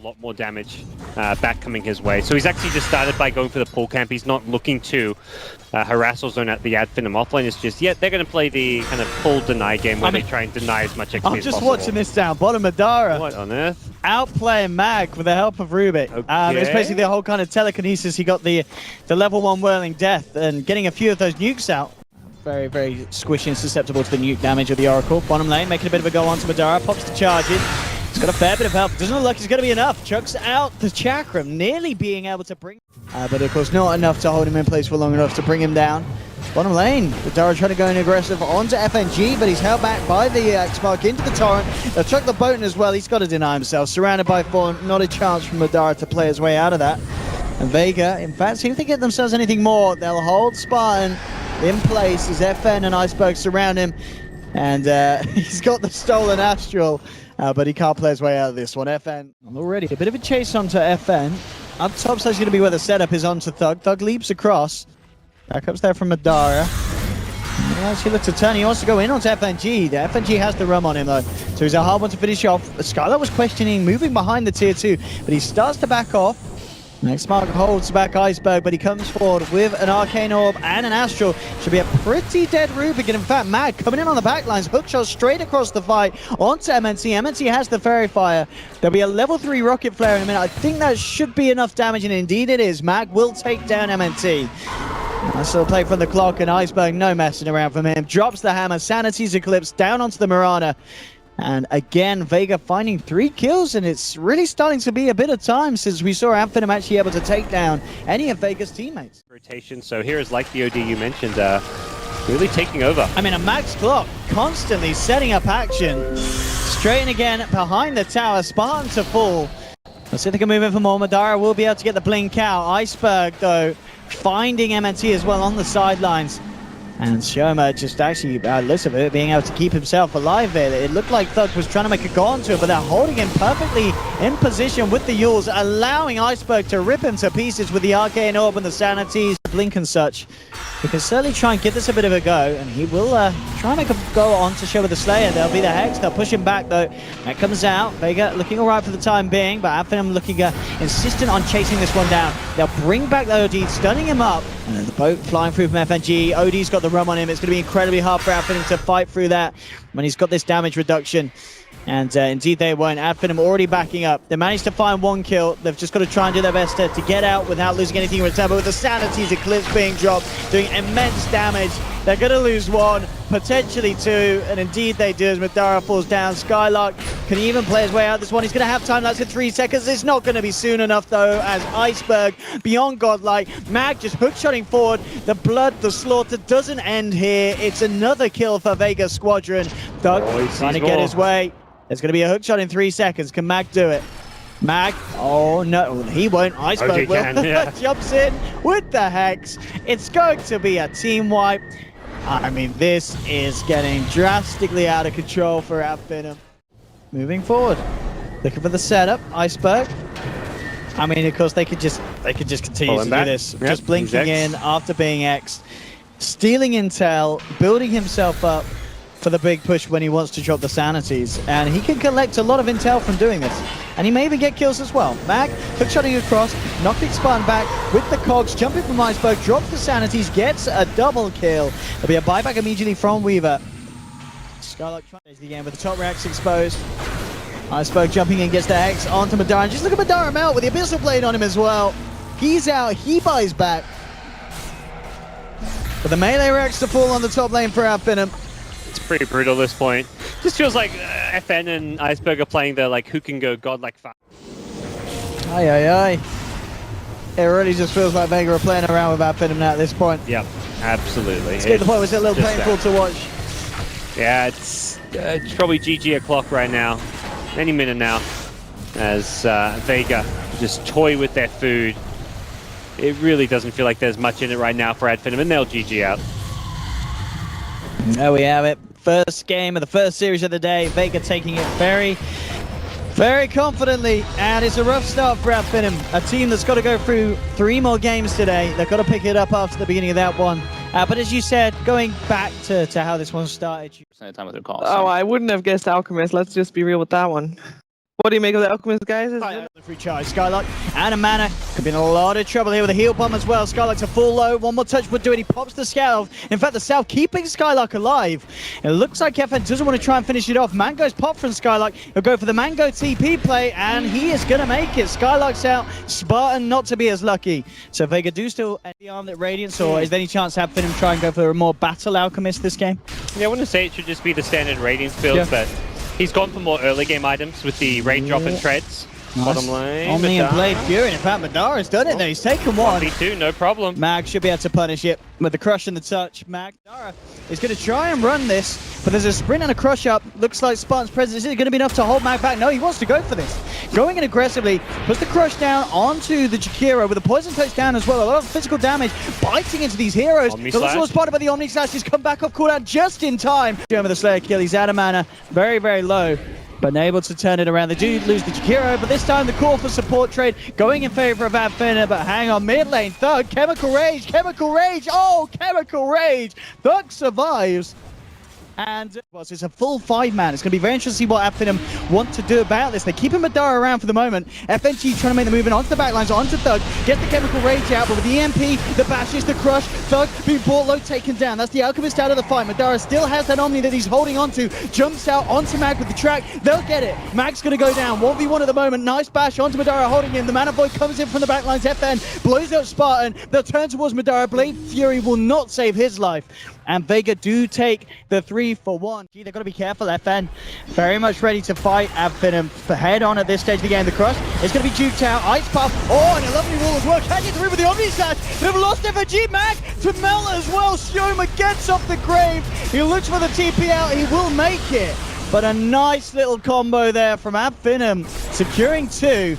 lot more damage back coming his way. So he's actually just started by going for the pull camp. He's not looking to harass or zone at the AD FINEM offlane. It's just, yeah, they're going to play the kind of pull deny game where they try and deny as much XP as possible. I'm just watching this down. Bottom Madara. What on earth? Outplaying Mag with the help of Rubik. Okay. It's basically the whole kind of telekinesis. He got the level 1 whirling death and getting a few of those nukes out. Very, very squishy and susceptible to the nuke damage of the Oracle. Bottom lane, making a bit of a go on to Madara. Pops the charges. He's got a fair bit of health. Doesn't look like it's going to be enough. Chucks out the Chakram, nearly being able to bring... but of course not enough to hold him in place for long enough to bring him down. Bottom lane, Madara trying to go in aggressive onto FNG, but he's held back by the X-Mark into the Torrent. They'll chuck the Botan as well. He's got to deny himself. Surrounded by 4, not a chance for Madara to play his way out of that. And Vega, in fact, see if they get themselves anything more. They'll hold Spartan in place as FN and Iceberg surround him. And he's got the stolen Astral, but he can't play his way out of this one. FN already a bit of a chase onto FN. Up top side's going to be where the setup is onto Thug. Thug leaps across. Backup's there from Madara. As he looks to turn, he wants to go in onto FNG. The FNG has the rum on him though, so he's a hard one to finish off. Skylar was questioning moving behind the tier 2, but he starts to back off. Next mark holds back Iceberg, but he comes forward with an Arcane Orb and an Astral. Should be a pretty dead Rubik, and in fact, Mag coming in on the backlines, hookshot straight across the fight onto MNT. MNT has the Fairy Fire. There'll be a level 3 Rocket Flare in a minute. I think that should be enough damage, and indeed it is. Mag will take down MNT. Nice little play from the clock, and Iceberg, no messing around from him. Drops the hammer, Sanity's Eclipse down onto the Mirana. And again, Vega finding 3 kills, and it's really starting to be a bit of time since we saw AD FINEM actually able to take down any of Vega's teammates. Rotation, so here is like the OD you mentioned, really taking over. I mean, a max clock constantly setting up action. Straight in again behind the tower, Spartan to fall. Let's see if they can move in for more. Madara will be able to get the blink out. Iceberg, though, finding MNT as well on the sidelines. And Shoma just actually, listen to it, being able to keep himself alive there. It looked like Thug was trying to make a go onto it, but they're holding him perfectly in position with the Yules, allowing Iceberg to rip him to pieces with the Arcane Orb and the Sanities, blink and such. He can certainly try and give this a bit of a go, and he will try and make a go on to Shoma the Slayer. There'll be the Hex, they'll push him back though. That comes out, Vega looking alright for the time being, but AD FINEM looking insistent on chasing this one down. They'll bring back the OD, stunning him up, and then the boat flying through from FNG. OD's got the rum on him. It's going to be incredibly hard for AD FINEM to fight through that when he's got this damage reduction. And indeed they won't. AD FINEM already backing up. They managed to find 1 kill. They've just got to try and do their best to get out without losing anything in return. But with the Sanity's Eclipse being dropped, doing immense damage, they're going to lose 1, potentially 2. And indeed they do as Madara falls down. Skylark can even play his way out this one. He's going to have time. That's in 3 seconds. It's not going to be soon enough though, as Iceberg, beyond godlike. Mag just hookshotting forward. The blood, the slaughter doesn't end here. It's another kill for Vega Squadron. Doug trying to get his way. There's going to be a hookshot in 3 seconds. Can Mag do it? Mag, oh no, he won't. Iceberg will. Yeah. Jumps in with the Hex. It's going to be a team wipe. I mean, this is getting drastically out of control for AD FINEM. Moving forward, looking for the setup. Iceberg. I mean, of course, they could just continue to do this. Yep, just blinking in after being X'd, stealing intel, building himself up for the big push when he wants to drop the Sanities. And he can collect a lot of intel from doing this. And he may even get kills as well. Mag, hookshotting across, knocking Spartan back with the cogs, jumping from Iceberg, drops the Sanities, gets a double kill. There'll be a buyback immediately from Weaver. Skylark tries the game with the top racks exposed. Iceberg jumping in, gets the X onto Madara. And just look at Madara melt with the Abyssal Blade on him as well. He's out, he buys back. But the melee racks to fall on the top lane for AD FINEM. It's pretty brutal at this point. Just feels like FN and Iceberg are playing the like who can go godlike fast. Aye, aye, aye. It really just feels like Vega are playing around with AD FINEM now at this point. Yep, absolutely. It's getting to the point where it's a little painful to watch. Yeah, it's probably GG o'clock right now. Any minute now. As Vega just toy with their food. It really doesn't feel like there's much in it right now for AD FINEM, and they'll GG out. There we have it. First game of the first series of the day. Vega taking it very, very confidently. And it's a rough start for AD FINEM. A team that's got to go through 3 more games today. They've got to pick it up after the beginning of that one. But as you said, going back to how this one started. Oh, I wouldn't have guessed Alchemist. Let's just be real with that one. What do you make of the Alchemist, guys? Free charge. Skylark and a mana could be in a lot of trouble here with a heal bomb as well. Skylark's a full low. One more touch would do it. He pops the Scout. In fact, the South keeping Skylark alive. It looks like FN doesn't want to try and finish it off. Mango's pop from Skylark. He'll go for the Mango TP play, and he is going to make it. Skylark's out. Spartan not to be as lucky. So Vega do still at the armlet Radiance, or is there any chance to have FINEM try and go for a more Battle Alchemist this game? Yeah, I wouldn't say it should just be the standard Radiance build, but he's gone for more early game items with the raindrop and treads. Nice. Bottom lane. Omni and Blade Fury. In fact, Madara's done it there. He's taken one. 1v2, no problem. Mag should be able to punish it with the crush and the touch. Madara is going to try and run this, but there's a sprint and a crush up. Looks like Spartan's presence isn't going to be enough to hold Mag back. No, he wants to go for this. Going in aggressively, puts the crush down onto the Jakiro with a poison touch down as well. A lot of physical damage biting into these heroes. The last one spotted by the Omni Slash. He's come back off cooldown just in time. With the Slayer kill, he's out of mana. Very, very low, but able to turn it around. They do lose the Jakiro, but this time the call for support trade going in favor of AD FINEM. But hang on, mid lane, Thug, Chemical Rage, oh, Chemical Rage. Thug survives. And it's a full 5-man. It's going to be very interesting to see what AD FINEM want to do about this. They're keeping Madara around for the moment. FNG trying to make the movement onto the backlines, onto Thug, get the Chemical Rage out, but with the EMP, the bashes, the crush, Thug being brought low, taken down. That's the Alchemist out of the fight. Madara still has that Omni that he's holding onto, jumps out onto Mag with the track. They'll get it. Mag's going to go down. 1v1 at the moment. Nice bash onto Madara, holding him. The Mana Void comes in from the backlines. FN blows out Spartan. They'll turn towards Madara. Blade Fury will not save his life. And Vega do take the 3-for-1. Gee, they've got to be careful, FN. Very much ready to fight AD FINEM for head on at this stage of the game. The crush is going to be juked out. Ice Puff. Oh, and a lovely wall as well. Can't get through with the Omni Slash. They've lost FNG. Mag to Mel as well. Shioma gets off the grave. He looks for the TP out. He will make it. But a nice little combo there from AD FINEM. Securing 2.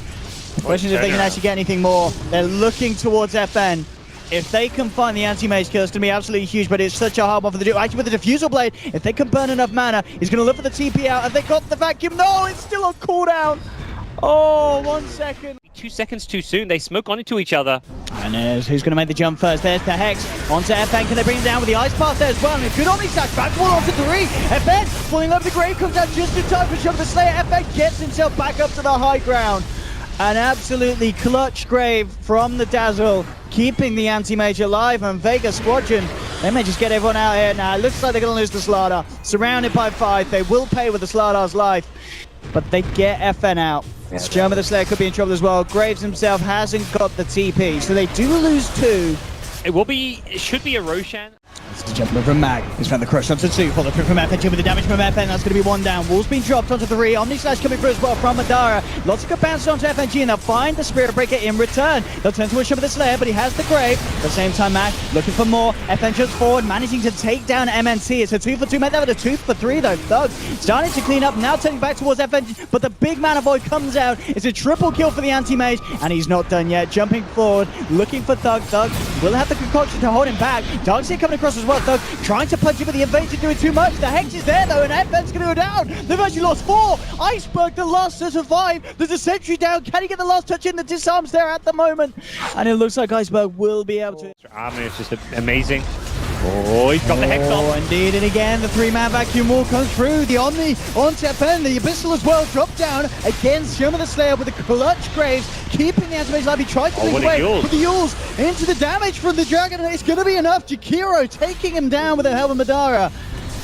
The question is if they can actually get anything more. They're looking towards FN. If they can find the anti-mage kill, it's going to be absolutely huge, but it's such a hard one for the dude. Actually, with the Diffusal Blade, if they can burn enough mana, he's going to look for the TP out. Have they got the vacuum? No, it's still on cooldown. Oh, 1 second. 2 seconds too soon. They smoke onto each other. And who's going to make the jump first? There's the Hex onto FN. Can they bring him down with the Ice Path there as well? And a good Omni Slash back wall onto 3. FN falling over the grave, comes out just in time for shove the Slayer. FN gets himself back up to the high ground. An absolutely clutch grave from the Dazzle, keeping the anti-mage alive, and Vega Squadron, they may just get everyone out here now. It looks like they're going to lose the Slardar. Surrounded by 5, they will pay with the Slardar's life, but they get FN out. Shioma the Slayer could be in trouble as well. Graves himself hasn't got the TP, so they do lose 2. It should be a Roshan. It's the jump from Mag. He's found the crush onto 2. Follow through from FN with the damage from FN. That's going to be 1 down. Wall's been dropped onto 3. Omni Slash coming through as well from Madara. Lots of good bounce onto FNG, and they'll find the Spirit Breaker in return. They'll turn towards Shioma the Slayer, but he has the grave. At the same time, Mag looking for more. FN jumps forward, managing to take down MNT. It's a 2-for-2. Make that with a 2-for-3 though. Thug starting to clean up. Now turning back towards FNG, but the big Mana Void comes out. It's a triple kill for the anti-mage, and he's not done yet. Jumping forward, looking for Thug. Thug will have the concoction to hold him back. Darkseer coming across as well. Thug trying to punch him, but the invasion doing too much. The Hex is there though, and FN's going to go down. They've actually lost 4. Iceberg, the last to survive. There's a sentry down. Can he get the last touch in? The disarms there at the moment, and it looks like Iceberg will be able to. Armor is just amazing. Oh, he's got the Hex on. Oh, indeed, and again, the 3-man vacuum wall comes through. The Omni onto FN, the Abyssal as well, drop down against Shioma the Slayer with the clutch Graves, keeping the anti-mage alive. He tried to move away, but the Yules into the damage from the Dragon, and it's going to be enough. Jakiro taking him down with the help of Madara.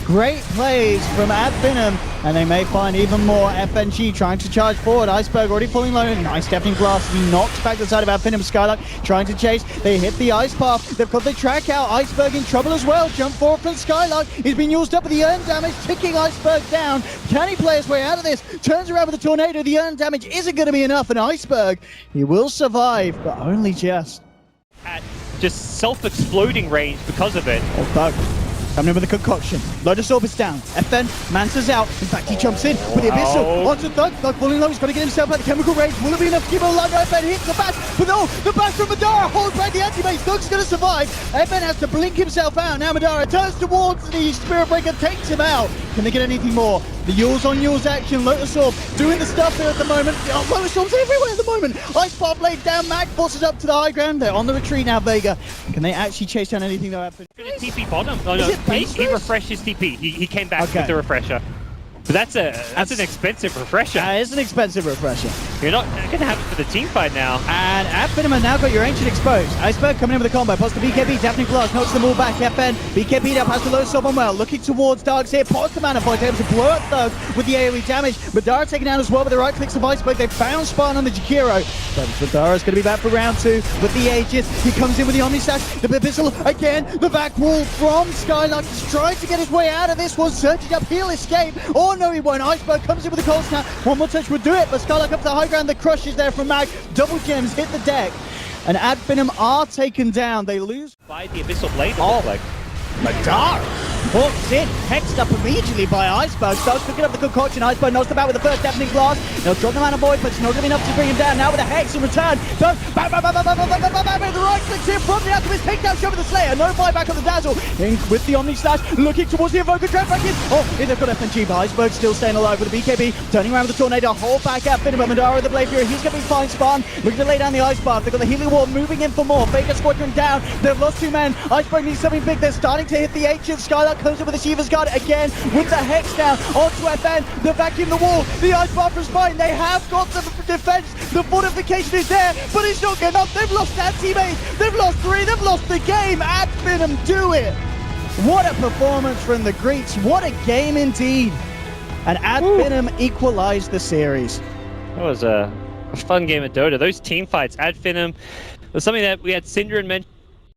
Great plays from AD FINEM, and they may find even more. FNG trying to charge forward. Iceberg already falling low. Nice stepping blast. He knocks back the side of AD FINEM. Skylark trying to chase. They hit the ice path. They've got the track out. Iceberg in trouble as well. Jump forward from Skylark. He's been used up with the earn damage, ticking Iceberg down. Can he play his way out of this? Turns around with the tornado. The earn damage isn't going to be enough, and Iceberg, he will survive, but only just. At just self-exploding range because of it. Oh, Thug. Coming in with a concoction. Lotus Orbit's down. FN, Mansa's out. In fact, he jumps in with the Abyssal. Onto Thug. Thug falling low. He's got to get himself out. The Chemical Rage. Will it be enough to keep him alive? FN hits the bash. But no, the bash from Madara holds back the anti-mage. Thug's going to survive. FN has to blink himself out. Now Madara turns towards the Spirit Breaker, takes him out. Can they get anything more? The Yules on Yules action. Lotus Orb doing the stuff here at the moment. Oh, Lotus Orb's everywhere at the moment. Ice Path Blade down. Mag forces up to the high ground. They're on the retreat now, Vega. Can they actually chase down anything that happens? TP bottom. Oh, no, he refreshed his TP. He came back with the refresher. But that's an expensive refresher. It's an expensive refresher. You're not going to have it for the team fight now. And AD FINEM has now got your Ancient exposed. Iceberg coming in with a combo. Post the BKB, definitely blast, knocks them all back. FN, BKB now has to low someone well. Looking towards Darks here. Post the mana point, able to blow up Thug with the AoE damage. Madara taken down as well with the right clicks of Iceberg. They found Spawn on the Jakiro. But Madara's going to be back for round 2 with the Aegis. He comes in with the Omni Slash. The Abyssal again. The back wall from Skylark. He's trying to get his way out of this one. Surging up, he'll escape. Oh no, he won't. Iceberg comes in with a cold snap. One more touch would do it, but Skylark up to the high ground. The crush is there from Mag. Double gems hit the deck. And AD FINEM are taken down. They lose By the Abyssal Blade, it Oh. looked like. Madara hooks in, hexed up immediately by Iceberg. Starts picking up the concoction. Iceberg knocks them out with the first deafening blast. They'll drop the mana void, but it's not going to be enough to bring him down. Now with a hex in return. Does bang, bang, bang, bang, bang, bang, bang, bang, bang, bang. The right clicks here from the Alchemist. Take down Show with the Slayer. No buyback on the Dazzle. In with the Omni Slash. Looking towards the Invoker. Trap back in. Oh, they've got FNG, but Iceberg still staying alive with the BKB. Turning around with the Tornado. Hold back at FINEM. Madara with the Blade Fury. He's going to be fine. Spawn. Looking to lay down the Ice Bar. They've got the Healing Wall moving in for more. Vega Squadron down. They've lost 2 men. Iceberg needs something big. They're starting to hit the Ancient. Skylark comes in with the Shiva's Guard again with the Hex down onto FN. The vacuum the wall. The Ice Bar from Spine. They have got the defense. The fortification is there, but it's not good enough. They've lost their teammates. They've lost 3. They've lost the game. AD FINEM do it. What a performance from the Greeks. What a game indeed. And AD FINEM equalized the series. That was a fun game of Dota. Those team fights, AD FINEM, was something that we had Syndra mention.